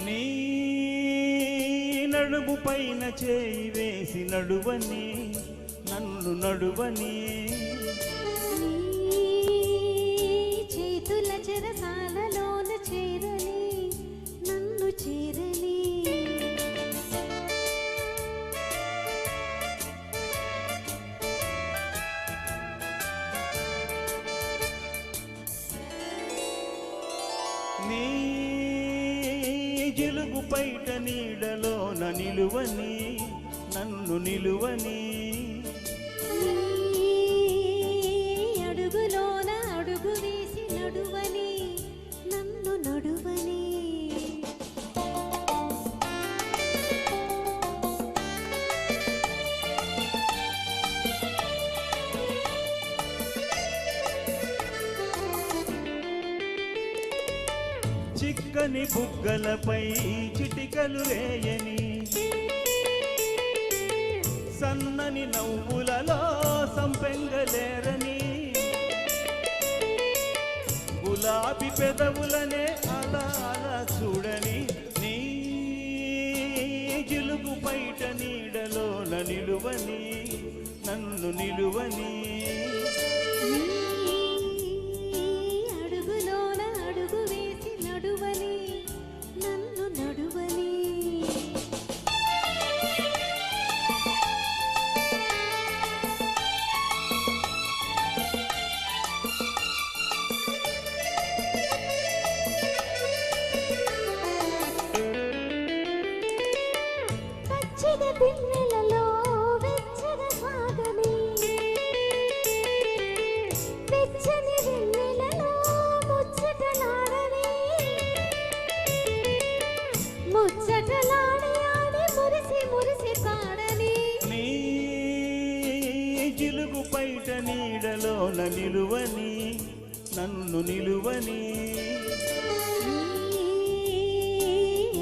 నీ నడుము పైన చేయి వేసి నడువని నన్ను నడువని చేతుల చెరసాలలోన చేరని నన్ను చేరని నీ జిలుగు పైట నీడలోన నిలువని నన్ను నిలువని అడుగులోన అడుగు వేసి నడువని నన్ను నడువని చిక్కని బుగ్గలపై చిటికలు వేయని సన్నని నవ్వులలో సంపెంగలేరని గులాబీ పెదవులనే అలా అలా చూడని నీ జిలుగు బయట నీడలోన నిలువని నన్ను నిలువని అడుగులోన అడుగు వేసి నడువని నన్ను నడువని పచ్చిగా పిన్నెలలో వెచ్చగా సాగని వెచ్చని వెన్నెలలో ముచ్చటలాడని ముచ్చటలాడి ఆడి మురిసి మురిసి పాడని నీ జిలుగు బయట నీడలోన నిలువని నన్ను నిలువని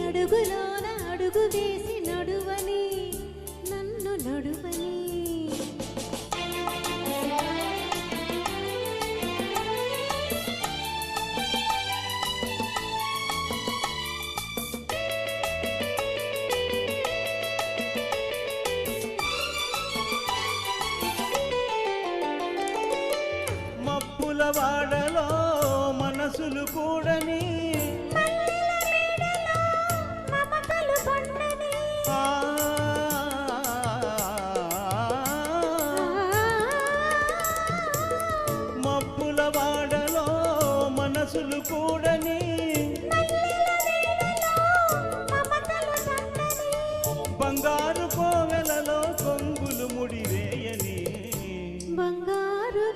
అడుగులోన అడుగు వేసి నడువని నన్ను నడువని మబ్బుల వాడలో మనసులు కూడని మమతలు పండని ఆ మబ్బుల వాడలో మనసులు కూడని మమతలు పండని బంగారు కోవెలలో కొంగులు ముడివేయని బంగారు